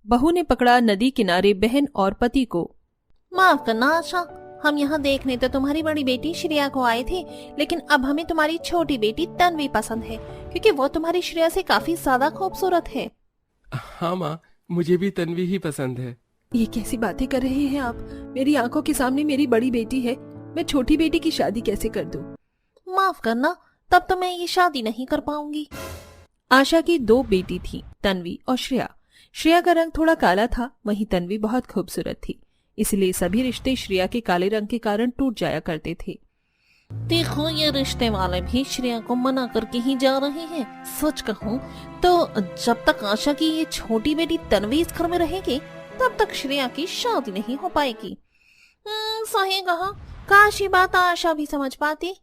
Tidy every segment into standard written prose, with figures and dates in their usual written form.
बहू ने पकड़ा नदी किनारे बहन और पति को। माफ करना आशा, हम यहाँ देखने तो तुम्हारी बड़ी बेटी श्रेया को आए थे, लेकिन अब हमें तुम्हारी छोटी बेटी तन्वी पसंद है, क्योंकि वो तुम्हारी श्रेया से काफी ज्यादा खूबसूरत है। हाँ माँ, मुझे भी तन्वी ही पसंद है। ये कैसी बातें कर रहे हैं आप? मेरी आंखों के सामने मेरी बड़ी बेटी है, मैं छोटी बेटी की शादी कैसे कर दूं? माफ करना, तब तो मैं ये शादी नहीं कर पाऊंगी। आशा की 2 बेटी थी, तन्वी और श्रेया। श्रेया का रंग थोड़ा काला था, वहीं तन्वी बहुत खूबसूरत थी, इसलिए सभी रिश्ते श्रेया के काले रंग के कारण टूट जाया करते थे। देखो, ये रिश्ते वाले भी श्रेया को मना करके ही जा रहे हैं। सच कहूँ तो जब तक आशा की ये छोटी बेटी तन्वी इस घर में रहेगी, तब तक श्रेया की शादी नहीं हो पाएगी। सही कहा, काश ये बात आशा भी समझ पाती।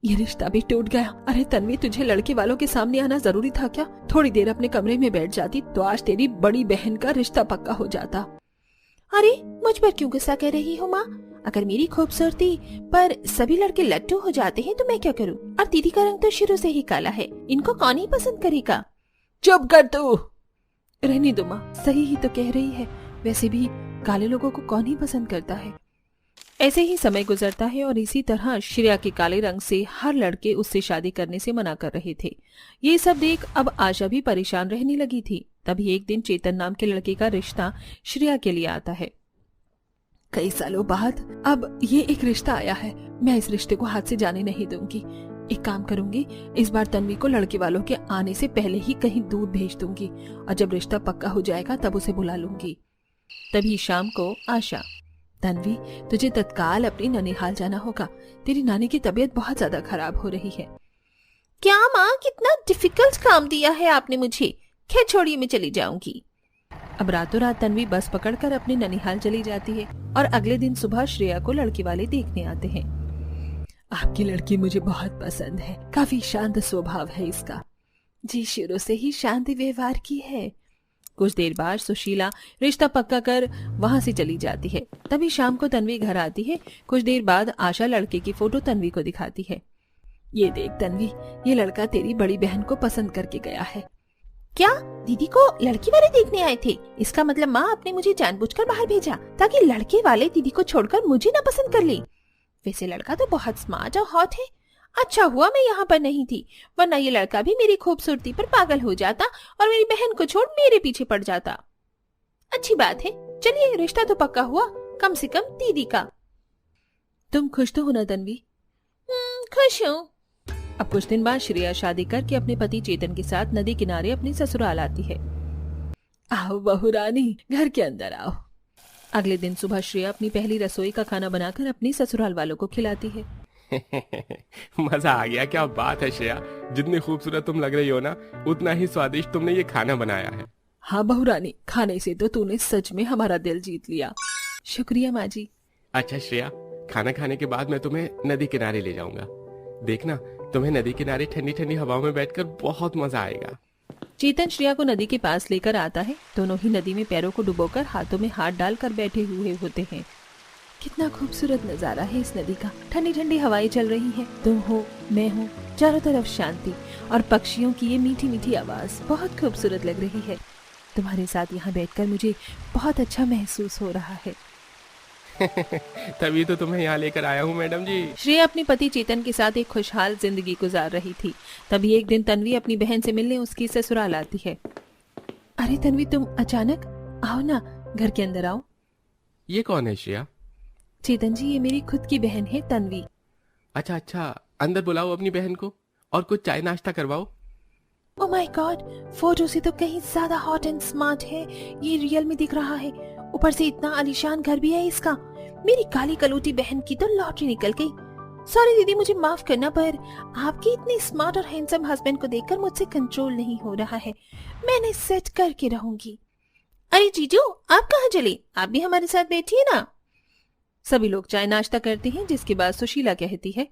ये रिश्ता भी टूट गया। अरे तन्वी, तुझे लड़के वालों के सामने आना जरूरी था क्या? थोड़ी देर अपने कमरे में बैठ जाती तो आज तेरी बड़ी बहन का रिश्ता पक्का हो जाता। अरे मुझ पर क्यों गुस्सा कर रही हो माँ? अगर मेरी खूबसूरती पर सभी लड़के लट्टू हो जाते हैं तो मैं क्या करूँ? और दीदी का रंग तो शुरू से ही काला है, इनको कौन ही पसंद करेगा? चुप कर तू। रहने दो माँ, सही ही तो कह रही है। वैसे भी काले लोगों को कौन ही पसंद करता है। ऐसे ही समय गुजरता है और इसी तरह श्रेया के काले रंग से हर लड़के उससे शादी करने से मना कर रहे थे। ये सब देख अब आशा भी परेशान रहने लगी थी। तभी एक दिन चेतन नाम के लड़के का रिश्ता श्रेया के लिए आता है। कई सालों बाद अब ये एक रिश्ता आया है। मैं इस रिश्ते को हाथ से जाने नहीं दूंगी। एक काम करूंगी, इस बार तन्वी को लड़के वालों के आने से पहले ही कहीं दूर भेज दूंगी और जब रिश्ता पक्का हो जाएगा तब उसे बुला लूंगी। तभी शाम को आशा, तन्वी, तुझे तत्काल अपनी ननिहाल जाना होगा। तेरी नानी की तबीयत बहुत ज्यादा खराब हो रही है। क्या माँ, कितना डिफिकल्ट काम दिया है आपने मुझे। खैर छोड़िए, मैं चली जाऊंगी। अब रातों रात तन्वी बस पकड़कर अपने ननिहाल चली जाती है और अगले दिन सुबह श्रेया को लड़के वाले देखने आते हैं। आपकी लड़की मुझे बहुत पसंद है, काफी शांत स्वभाव है इसका। जी, शुरू से ही शांति व्यवहार की है। कुछ देर बाद सुशीला रिश्ता पक्का कर वहां से चली जाती है। तभी शाम को तन्वी घर आती है। कुछ देर बाद आशा लड़के की फोटो तन्वी को दिखाती है। ये देख तन्वी, ये लड़का तेरी बड़ी बहन को पसंद करके गया है। क्या? दीदी को लड़की वाले देखने आए थे? इसका मतलब माँ आपने मुझे जानबूझकर बाहर भेजा ताकि लड़के वाले दीदी को छोड़कर मुझे ना पसंद कर ले। वैसे लड़का तो बहुत स्मार्ट और हॉट है। अच्छा हुआ मैं यहाँ पर नहीं थी, वरना ये लड़का भी मेरी खूबसूरती पर पागल हो जाता और मेरी बहन को छोड़ मेरे पीछे पड़ जाता। अच्छी बात है, चलिए रिश्ता तो पक्का हुआ, कम से कम दीदी का। तुम खुश तो हो ना तन्वी? खुश हूँ। अब कुछ दिन बाद श्रेया शादी करके अपने पति चेतन के साथ नदी किनारे अपने ससुराल आती है। आओ बहू रानी, घर के अंदर आओ। अगले दिन सुबह श्रेया अपनी पहली रसोई का खाना बनाकर अपनी ससुराल वालों को खिलाती है। मजा आ गया। क्या बात है श्रेया, जितनी खूबसूरत तुम लग रही हो ना, उतना ही स्वादिष्ट तुमने ये खाना बनाया है। हाँ बहू रानी, खाने से तो तूने सच में हमारा दिल जीत लिया। शुक्रिया माँ जी। अच्छा श्रेया, खाना खाने के बाद मैं तुम्हें नदी किनारे ले जाऊंगा। देखना, तुम्हें नदी किनारे ठंडी ठंडी हवाओं में बैठकर बहुत मजा आएगा। चेतन श्रेया को नदी के पास लेकर आता है। दोनों ही नदी में पैरों को डुबोकर हाथों में हाथ डालकर बैठे हुए होते हैं। कितना खूबसूरत नजारा है इस नदी का। ठंडी ठंडी हवाएं चल रही हैं। तुम हो, मैं हूँ, चारों तरफ शांति और पक्षियों की ये मीठी मीठी आवाज बहुत खूबसूरत लग रही है। तुम्हारे साथ यहाँ बैठकर मुझे बहुत अच्छा महसूस हो रहा है। तभी तो तुम्हें यहाँ लेकर आया हूँ मैडम जी। श्रेया अपने पति चेतन के साथ एक खुशहाल जिंदगी गुजार रही थी। तभी एक दिन तन्वी अपनी बहन से मिलने उसकी ससुराल आती है। अरे तन्वी, तुम अचानक? आओ ना, घर के अंदर आओ। ये कौन है श्रेया? चेतन जी, ये मेरी खुद की बहन है तन्वी। अच्छा, अंदर बुलाओ अपनी बहन को और कुछ चाय नाश्ता करवाओ। ओह माय गॉड, फोटो से तो कहीं ज्यादा हॉट एंड स्मार्ट है। ये रियल में दिख रहा है। ऊपर से इतना आलीशान घर भी है इसका। मेरी काली कलूटी बहन की तो लॉटरी निकल गई। सॉरी दीदी, मुझे माफ करना, पर आपके इतने स्मार्ट और हैंडसम हस्बैंड को देखकर मुझसे कंट्रोल नहीं हो रहा है। मैंने सेट करके रहूंगी। अरे जीजू, आप कहाँ चले? आप भी हमारे साथ बैठिए ना। सभी लोग चाय नाश्ता करते हैं, जिसके बाद सुशीला कहती है,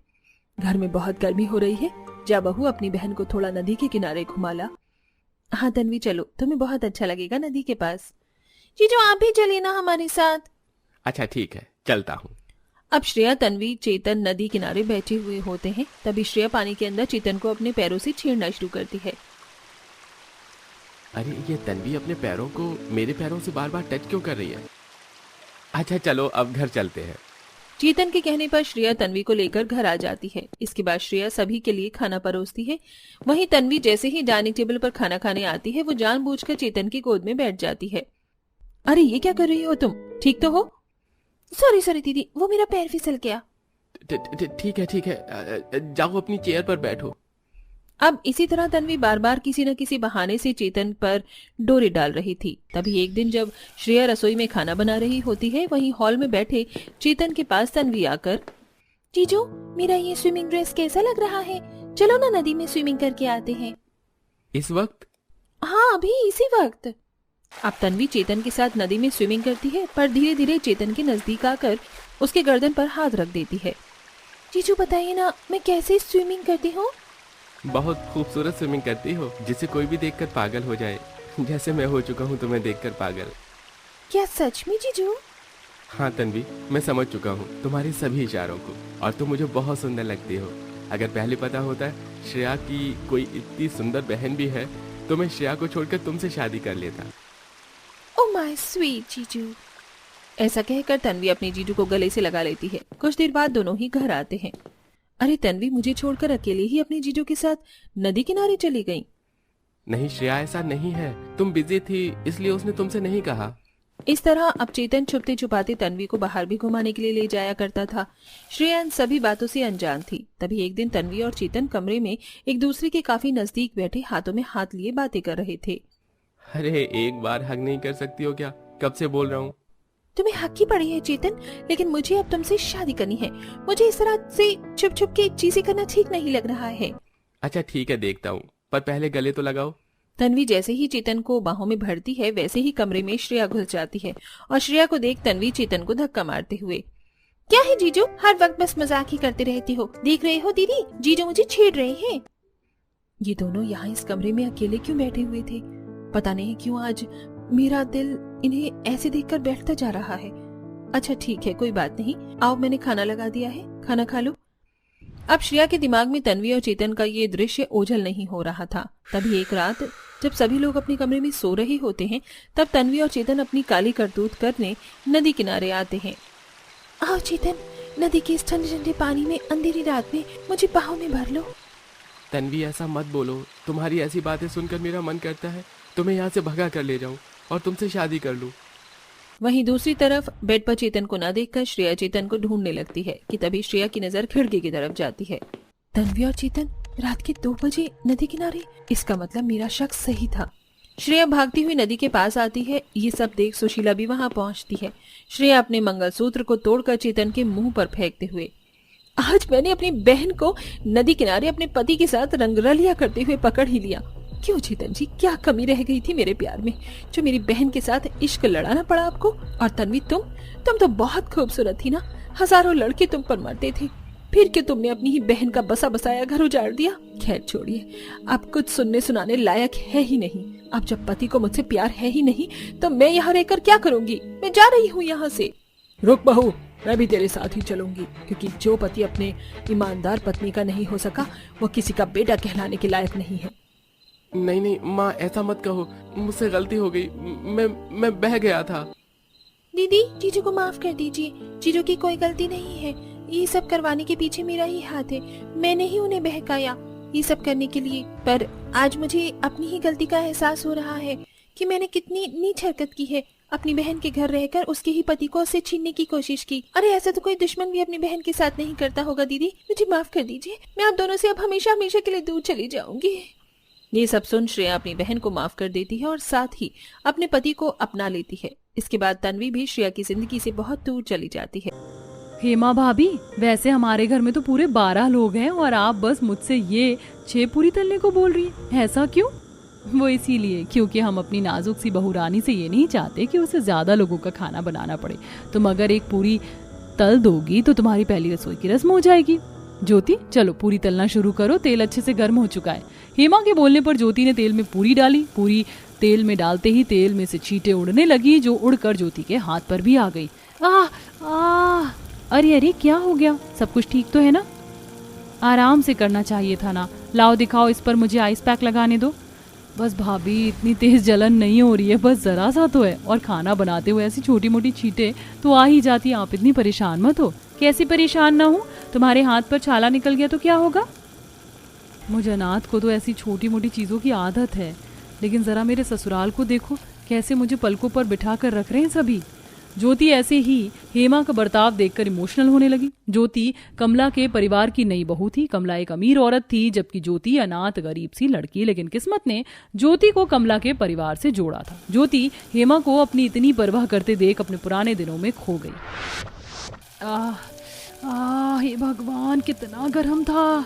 घर में बहुत गर्मी हो रही है, जा बहू अपनी बहन को थोड़ा नदी के किनारे घुमा ला। हाँ तन्वी, चलो, तुम्हें बहुत अच्छा लगेगा नदी के पास। जीजू आप भी चलिए ना हमारे साथ। अच्छा ठीक है, चलता हूँ। अब श्रेया, तन्वी, चेतन नदी किनारे बैठे हुए होते हैं। तभी श्रेया पानी के अंदर चेतन को अपने पैरों से छेड़ना शुरू करती है। अरे ये तन्वी अपने पैरों को मेरे पैरों से बार बार टच क्यों कर रही है? अच्छा चलो अब घर चलते हैं। चेतन के कहने पर श्रेया तन्वी को लेकर घर आ जाती है। इसके बाद श्रेया सभी के लिए खाना परोसती है। वहीं तन्वी जैसे ही डाइनिंग टेबल पर खाना खाने आती है वो जानबूझकर चेतन की गोद में बैठ जाती है। अरे ये क्या कर रही हो तुम, ठीक तो हो? सॉरी सॉरी दीदी, वो मेरा पैर फिसल गया। ठीक है, जाओ अपनी चेयर पर बैठो। अब इसी तरह तन्वी बार बार किसी न किसी बहाने से चेतन पर डोरी डाल रही थी। तभी एक दिन जब श्रेया रसोई में खाना बना रही होती है, वहीं हॉल में बैठे चेतन के पास तन्वी आकर, जीजू मेरा ये स्विमिंग ड्रेस कैसा लग रहा है? चलो ना नदी में स्विमिंग करके आते हैं। इस वक्त? हाँ अभी इसी वक्त। अब तन्वी चेतन के साथ नदी में स्विमिंग करती है, पर धीरे धीरे चेतन के नजदीक आकर उसके गर्दन पर हाथ रख देती है। जीजू बताइए ना मैं कैसे स्विमिंग करती हूँ? बहुत खूबसूरत स्विमिंग करती हो, जिसे कोई भी देखकर पागल हो जाए, जैसे मैं हो चुका हूँ तुम्हें देखकर पागल। क्या सच में जीजू? हाँ तन्वी, मैं समझ चुका हूँ तुम्हारे सभी इशारों को, और तुम मुझे बहुत सुंदर लगती हो। अगर पहले पता होता श्रेया की कोई इतनी सुंदर बहन भी है तो मैं श्रेया को छोड़कर तुमसे शादी कर लेता। ओह माय स्वीट जीजू। ऐसा कहकर तन्वी अपने जीजू को गले से लगा लेती है। कुछ देर बाद दोनों ही घर आते हैं। अरे तन्वी मुझे छोड़कर अकेले ही अपने जीजू के साथ नदी किनारे चली गई। नहीं श्रेया, ऐसा नहीं है, तुम बिजी थी इसलिए उसने तुमसे नहीं कहा। इस तरह अब चेतन छुपते छुपाते तन्वी को बाहर भी घुमाने के लिए ले जाया करता था। श्रेया इन सभी बातों से अनजान थी। तभी एक दिन तन्वी और चेतन कमरे में एक दूसरे के काफी नजदीक बैठे हाथों में हाथ लिए बातें कर रहे थे। अरे एक बार हग नहीं कर सकती हो क्या? कब से बोल रहा हूँ। तुम्हें हक की पड़ी है चेतन, लेकिन मुझे अब तुमसे शादी करनी है। मुझे इस तरह से छुप छुप के चीजें करना ठीक नहीं लग रहा है। अच्छा ठीक है, देखता हूँ, पर पहले गले तो लगाओ। तन्वी जैसे ही चेतन को बाहों में भरती है वैसे ही कमरे में श्रेया घुस जाती है और श्रेया को देख तन्वी चेतन को धक्का मारते हुए, क्या है जीजू, हर वक्त बस मजाक ही करते रहती हो। देख रहे हो दीदी, जीजू मुझे छेड़ रहे हैं। ये दोनों यहाँ इस कमरे में अकेले क्यों बैठे हुए थे? पता नहीं क्यों आज मेरा दिल इन्हें ऐसे देखकर बैठता जा रहा है। अच्छा ठीक है, कोई बात नहीं, आओ मैंने खाना लगा दिया है, खाना खा लो। अब श्रेया के दिमाग में तन्वी और चेतन का ये दृश्य ओझल नहीं हो रहा था। तभी एक रात जब सभी लोग अपने कमरे में सो रहे होते हैं, तब तन्वी और चेतन अपनी काली करतूत करने नदी किनारे आते हैं। आओ चेतन, नदी के इस ठंडे ठंडे पानी में अंधेरी रात में मुझे बाहों में भर लो। तन्वी ऐसा मत बोलो, तुम्हारी ऐसी बातें सुनकर मेरा मन करता है तुम्हें यहाँ से भगा कर ले जाऊं और तुमसे शादी कर लूं। वहीं दूसरी तरफ बेड पर चेतन को न देखकर श्रेया चेतन को ढूंढने लगती है कि तभी श्रेया की नजर खिड़की की तरफ जाती है। तन्वी और चेतन रात के 2 बजे नदी किनारे, इसका मतलब मेरा शक सही था। श्रेया भागती हुई नदी के पास आती है। ये सब देख सुशीला भी वहां पहुंचती है। श्रेया अपने मंगलसूत्र को तोड़कर चेतन के मुंह पर फेंकते हुए, आज मैंने अपनी बहन को नदी किनारे अपने पति के साथ रंगरलिया करते हुए पकड़ ही लिया। क्यों चेतन जी, क्या कमी रह गई थी मेरे प्यार में जो मेरी बहन के साथ इश्क लड़ाना पड़ा आपको? और तन्वी तुम तो बहुत खूबसूरत थी ना, हजारों लड़के तुम पर मरते थे, फिर क्यों तुमने अपनी ही बहन का बसा बसाया घर उजाड़ दिया? खैर छोड़िए, अब कुछ सुनने सुनाने लायक है ही नहीं। अब जब पति को मुझसे प्यार है ही नहीं तो मैं यहाँ रहकर क्या करूंगी? मैं जा रही हूँ यहाँ से। रुक बहू, मैं भी तेरे साथ ही चलूंगी, क्योंकि जो पति अपने ईमानदार पत्नी का नहीं हो सका वो किसी का बेटा कहलाने के लायक नहीं है। नहीं नहीं माँ, ऐसा मत कहो, मुझसे गलती हो गई, मैं बह गया था। दीदी जीजू को माफ कर दीजिए, जीजू की कोई गलती नहीं है। ये सब करवाने के पीछे मेरा ही हाथ है, मैंने ही उन्हें बहकाया ये सब करने के लिए। पर आज मुझे अपनी ही गलती का एहसास हो रहा है कि मैंने कितनी नीच हरकत की है। अपनी बहन के घर रहकर उसके ही पति को उससे छीनने की कोशिश की। अरे ऐसा तो कोई दुश्मन भी अपनी बहन के साथ नहीं करता होगा। दीदी मुझे माफ कर दीजिए, मैं आप दोनों से अब हमेशा हमेशा के लिए दूर चली जाऊंगी। ये सब सुन श्रेया अपनी बहन को माफ कर देती है और साथ ही अपने पति को अपना लेती है। इसके बाद तन्वी भी श्रेया की जिंदगी से बहुत दूर चली जाती है। हेमा भाभी, वैसे हमारे घर में तो पूरे 12 लोग हैं और आप बस मुझसे ये 6 पूरी तलने को बोल रही हैं, ऐसा क्यों? वो इसीलिए क्योंकि हम अपनी नाजुक सी बहू रानी से ये नहीं चाहते कि उसे ज्यादा लोगों का खाना बनाना पड़े। तुम अगर एक पूरी तल दोगी तो तुम्हारी पहली रसोई की रस्म हो जाएगी। ज्योति चलो पूरी तलना शुरू करो, तेल अच्छे से गर्म हो चुका है। हेमा के बोलने पर ज्योति ने तेल में पूरी डाली। पूरी तेल में डालते ही तेल में से चींटे उड़ने लगी, जो उड़कर ज्योति के हाथ पर भी आ गई। अरे अरे क्या हो गया? सब कुछ ठीक तो है ना? आराम से करना चाहिए था ना। लाओ दिखाओ, इस पर मुझे आइस पैक लगाने दो। बस भाभी इतनी तेज जलन नहीं हो रही है, बस जरा सा तो है। और खाना बनाते हुए ऐसी छोटी मोटी छींटे तो आ ही जाती है। आप इतनी परेशान मत हो। कैसी परेशान ना हूँ? तुम्हारे हाथ पर छाला निकल गया तो क्या होगा? मुझे अनाथ को तो ऐसी छोटी मोटी चीज़ों की आदत है, लेकिन ज़रा मेरे ससुराल को देखो, कैसे मुझे पलकों पर बिठा कर रख रहे हैं सभी। ज्योति ऐसे ही हेमा का बर्ताव देखकर इमोशनल होने लगी। ज्योति कमला के परिवार की नई बहू थी। कमला एक अमीर औरत थी, जबकि ज्योति अनाथ गरीब सी लड़की। लेकिन किस्मत ने ज्योति को कमला के परिवार से जोड़ा था। ज्योति हेमा को अपनी इतनी परवाह करते देख अपने पुराने दिनों में खो गई। हे भगवान, कितना गर्म था।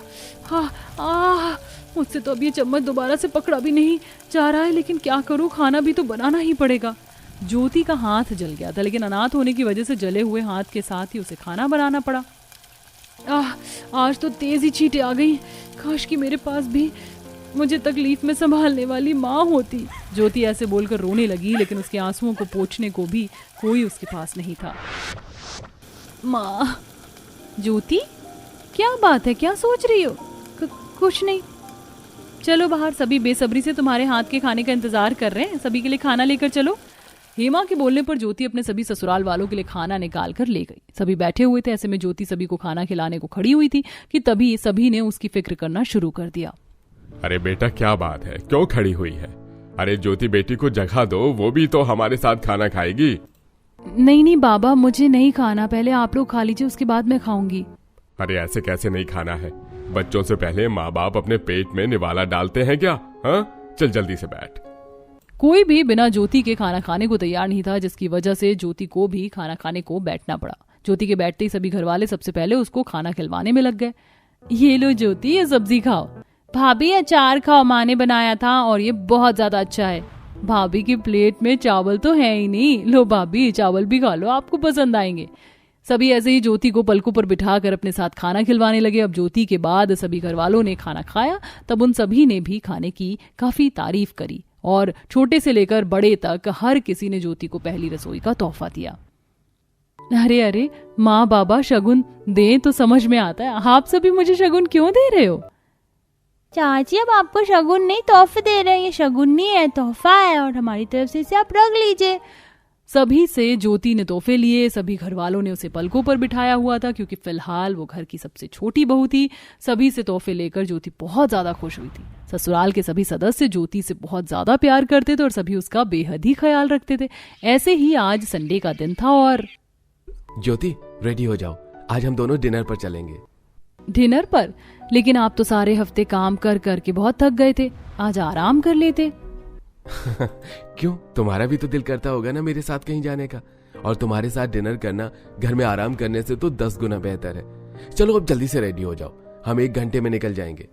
मुझसे तो अब ये चम्मच दोबारा से पकड़ा भी नहीं जा रहा है, लेकिन क्या करूँ, खाना भी तो बनाना ही पड़ेगा। ज्योति का हाथ जल गया था, लेकिन अनाथ होने की वजह से जले हुए हाथ के साथ ही उसे खाना बनाना पड़ा। आज तो तेज ही छींटे आ गई। काश कि मेरे पास भी मुझे तकलीफ में संभालने वाली माँ होती। ज्योति ऐसे बोलकर रोने लगी, लेकिन उसके आंसुओं को पोंछने को भी कोई उसके पास नहीं था। माँ। ज्योति, क्या बात है, क्या सोच रही हो? कुछ नहीं। चलो बाहर, सभी बेसब्री से तुम्हारे हाथ के खाने का इंतजार कर रहे हैं। सभी के लिए खाना लेकर चलो। हेमा के बोलने पर ज्योति अपने सभी ससुराल वालों के लिए खाना निकाल कर ले गई। सभी बैठे हुए थे, ऐसे में ज्योति सभी को खाना खिलाने को खड़ी हुई थी कि तभी सभी ने उसकी फिक्र करना शुरू कर दिया। अरे बेटा, क्या बात है, क्यों खड़ी हुई है? अरे ज्योति बेटी को जगह दो, वो भी तो हमारे साथ खाना खाएगी। नहीं बाबा, मुझे नहीं खाना, पहले आप लोग खा लीजिए, उसके बाद मैं खाऊंगी। अरे ऐसे कैसे नहीं खाना है? बच्चों से पहले माँ बाप अपने पेट में निवाला डालते हैं क्या? हाँ, चल जल्दी से बैठ। कोई भी बिना ज्योति के खाना खाने को तैयार नहीं था, जिसकी वजह से ज्योति को भी खाना खाने को बैठना पड़ा। ज्योति के बैठते ही सभी घरवाले सबसे पहले उसको खाना खिलवाने में लग गए। ये लो ज्योति, ये सब्जी खाओ। भाभी अचार खाओ, माँ ने बनाया था और ये बहुत ज्यादा अच्छा है। भाभी की प्लेट में चावल तो है ही नहीं, लो भाभी चावल भी खा लो, आपको पसंद आएंगे। सभी ऐसे ही ज्योति को पलकों पर बिठाकर अपने साथ खाना खिलवाने लगे। अब ज्योति के बाद सभी घरवालों ने खाना खाया, तब उन सभी ने भी खाने की काफी तारीफ करी और छोटे से लेकर बड़े तक हर किसी ने ज्योति को पहली रसोई का तोहफा दिया। अरे माँ बाबा शगुन दें तो समझ में आता है, आप सभी मुझे शगुन क्यों दे रहे हो? चाची, अब आपको शगुन नहीं तोहफे दे रहे हैं, ये शगुन नहीं है, तोहफा है और हमारी तरफ से इसे आप रख लीजिए। सभी से ज्योति ने तोहफे लिए। सभी घर वालों ने उसे पलकों पर बिठाया हुआ था, क्योंकि फिलहाल वो घर की सबसे छोटी बहू थी। सभी से तोहफे लेकर ज्योति बहुत ज्यादा खुश हुई थी। ससुराल के सभी सदस्य ज्योति से बहुत ज्यादा प्यार करते थे और सभी उसका बेहद ही ख्याल रखते थे। ऐसे ही आज संडे का दिन था और ज्योति रेडी हो जाओ, आज हम दोनों डिनर पर चलेंगे। डिनर पर? लेकिन आप तो सारे हफ्ते काम कर कर के बहुत थक गए थे, आज आराम कर लेते। क्यों, तुम्हारा भी तो दिल करता होगा ना मेरे साथ कहीं जाने का, और तुम्हारे साथ डिनर करना घर में आराम करने से तो 10 गुना बेहतर है। चलो अब जल्दी से रेडी हो जाओ, हम 1 घंटे में निकल जाएंगे।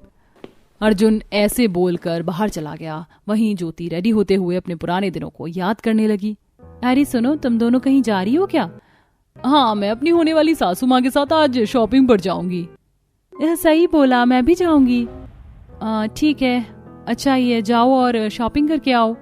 अर्जुन ऐसे बोलकर बाहर चला गया। वहीं ज्योति रेडी होते हुए अपने पुराने दिनों को याद करने लगी। अरे सुनो, तुम दोनों कहीं जा रही हो क्या? हाँ, मैं अपनी होने वाली सासू माँ के साथ आज शॉपिंग पर जाऊंगी। सही बोला, मैं भी जाऊंगी। ठीक है, अच्छा ये जाओ और शॉपिंग करके आओ।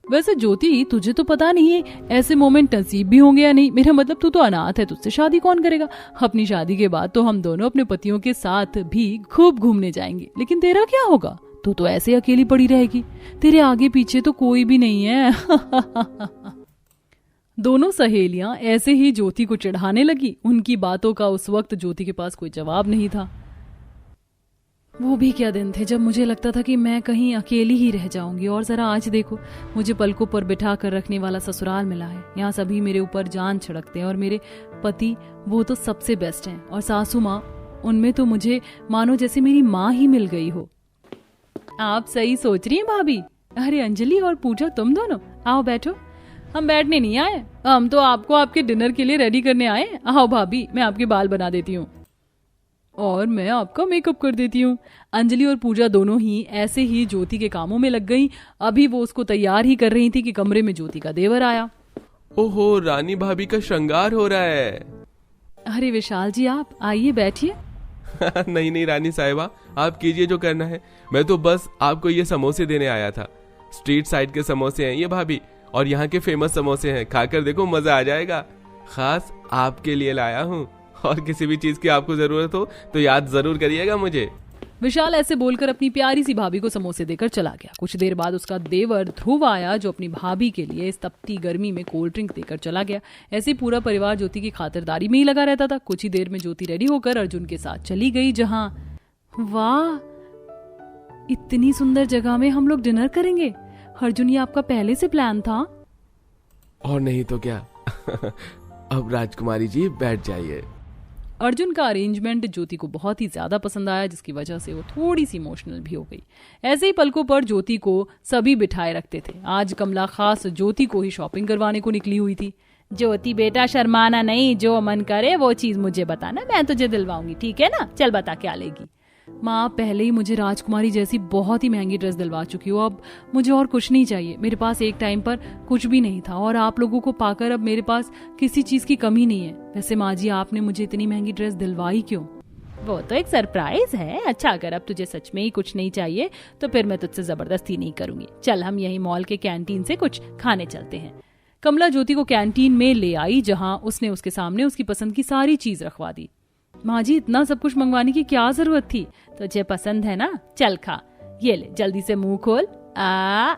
वैसे ज्योति, तुझे तो पता नहीं है ऐसे मोमेंट नसीब भी होंगे या नहीं। मेरा मतलब, तू तो अनाथ है, तुझसे शादी कौन करेगा? अपनी शादी के बाद तो हम दोनों अपने पतियों के साथ भी खूब घूमने जाएंगे, लेकिन तेरा क्या होगा? तू तो ऐसे अकेली पड़ी रहेगी, तेरे आगे पीछे तो कोई भी नहीं है। दोनों सहेलियां ऐसे ही ज्योति को चिढ़ाने लगी। उनकी बातों का उस वक्त ज्योति के पास कोई जवाब नहीं था। वो भी क्या दिन थे जब मुझे लगता था कि मैं कहीं अकेली ही रह जाऊंगी, और जरा आज देखो, मुझे पलकों पर बिठा कर रखने वाला ससुराल मिला है। यहाँ सभी मेरे ऊपर जान छिड़कते हैं और मेरे पति वो तो सबसे बेस्ट हैं, और सासू माँ, उनमें तो मुझे मानो जैसे मेरी माँ ही मिल गई हो। आप सही सोच रही हैं भाभी। अरे अंजलि और पूजा, तुम दोनों आओ बैठो। हम बैठने नहीं आए, हम तो आपको आपके डिनर के लिए रेडी करने आए। आओ भाभी, मैं आपके बाल बना देती हूँ और मैं आपका मेकअप कर देती हूँ। अंजलि और पूजा दोनों ही ऐसे ही ज्योति के कामों में लग गई। अभी वो उसको तैयार ही कर रही थी कि कमरे में ज्योति का देवर आया। ओहो, रानी भाभी का श्रृंगार हो रहा है। अरे विशाल जी, आप आइए बैठिए। नहीं रानी साहिबा, आप कीजिए जो करना है। मैं तो बस आपको ये समोसे देने आया था। स्ट्रीट साइड के समोसे हैं ये भाभी, और यहाँ के फेमस समोसे हैं, खाकर देखो, मजा आ जाएगा। खास आपके लिए लाया हूँ, और किसी भी चीज की आपको जरूरत हो तो याद जरूर करिएगा मुझे। विशाल ऐसे बोलकर अपनी प्यारी सी भाभी को समोसे देकर चला गया। कुछ देर बाद उसका देवर ध्रुव आया, जो अपनी भाभी के लिए इस तपती गर्मी में कोल्ड ड्रिंक देकर चला गया। ऐसे पूरा परिवार ज्योति की खातिरदारी में ही लगा रहता था। कुछ ही देर में ज्योति रेडी होकर अर्जुन के साथ चली गई, जहां वाह, इतनी सुंदर जगह में हम लोग डिनर करेंगे। अर्जुन, ये आपका पहले से प्लान था? और नहीं तो क्या। अब राजकुमारी जी बैठ जाइए। अर्जुन का अरेंजमेंट ज्योति को बहुत ही ज्यादा पसंद आया, जिसकी वजह से वो थोड़ी सी इमोशनल भी हो गई। ऐसे ही पलकों पर ज्योति को सभी बिठाए रखते थे। आज कमला खास ज्योति को ही शॉपिंग करवाने को निकली हुई थी। ज्योति बेटा, शर्माना नहीं, जो मन करे वो चीज मुझे बताना, मैं तुझे दिलवाऊंगी, ठीक है ना? चल बता क्या लेगी। माँ, पहले ही मुझे राजकुमारी जैसी बहुत ही महंगी ड्रेस दिलवा चुकी हो, अब मुझे और कुछ नहीं चाहिए। मेरे पास एक टाइम पर कुछ भी नहीं था और आप लोगों को पाकर अब मेरे पास किसी चीज की कमी नहीं है। वैसे माँ जी, आपने मुझे इतनी महंगी ड्रेस दिलवाई क्यों? वो तो एक सरप्राइज है। अच्छा, अगर अब तुझे सच में ही कुछ नहीं चाहिए तो फिर मैं तुझसे जबरदस्ती नहीं करूंगी। चल, हम यही मॉल के कैंटीन से कुछ खाने चलते हैं। कमला ज्योति को कैंटीन में ले आई, जहाँ उसने उसके सामने उसकी पसंद की सारी चीज रखवा दी। माँ जी, इतना सब कुछ मंगवाने की क्या जरूरत थी? तुझे पसंद है ना, चल खा। ये ले, जल्दी से मुंह खोल। आ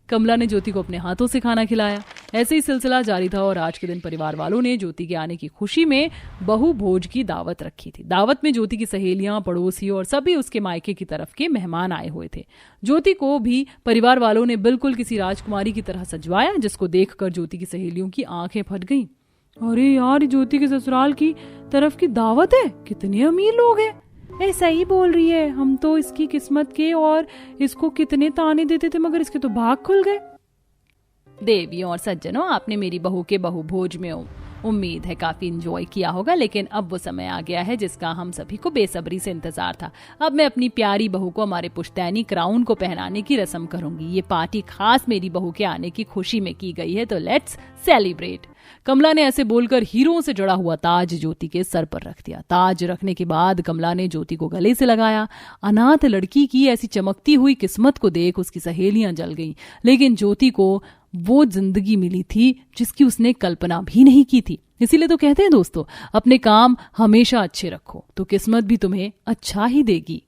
कमला ने ज्योति को अपने हाथों से खाना खिलाया। ऐसे ही सिलसिला जारी था और आज के दिन परिवार वालों ने ज्योति के आने की खुशी में बहु भोज की दावत रखी थी। दावत में ज्योति की सहेलियां, पड़ोसी और सभी उसके मायके की तरफ के मेहमान आए हुए थे। ज्योति को भी परिवार वालों ने बिल्कुल किसी राजकुमारी की तरह सजवाया, जिसको देखकर ज्योति की सहेलियों की आंखें फट गईं। अरे यार, ज्योति के ससुराल की तरफ की दावत है, कितने अमीर लोग हैं। ऐसा ही बोल रही है, हम तो इसकी किस्मत के और इसको कितने ताने देते थे, मगर इसके तो भाग खुल गए। देवियों और सज्जनों, आपने मेरी बहू के बहु भोज में उम्मीद है काफी इंजॉय किया होगा, लेकिन अब वो समय आ गया है जिसका हम सभी को बेसब्री से इंतजार था। अब मैं अपनी प्यारी बहू को हमारे पुश्तैनी क्राउन को पहनाने की रस्म करूंगी। ये पार्टी खास मेरी बहू के आने की खुशी में की गई है, तो लेट्स सेलिब्रेट। कमला ने ऐसे बोलकर हीरों से जड़ा हुआ ताज ज्योति के सर पर रख दिया। ताज रखने के बाद कमला ने ज्योति को गले से लगाया। अनाथ लड़की की ऐसी चमकती हुई किस्मत को देख उसकी सहेलियां जल गईं, लेकिन ज्योति को वो जिंदगी मिली थी जिसकी उसने कल्पना भी नहीं की थी। इसीलिए तो कहते हैं दोस्तों, अपने काम हमेशा अच्छे रखो तो किस्मत भी तुम्हें अच्छा ही देगी।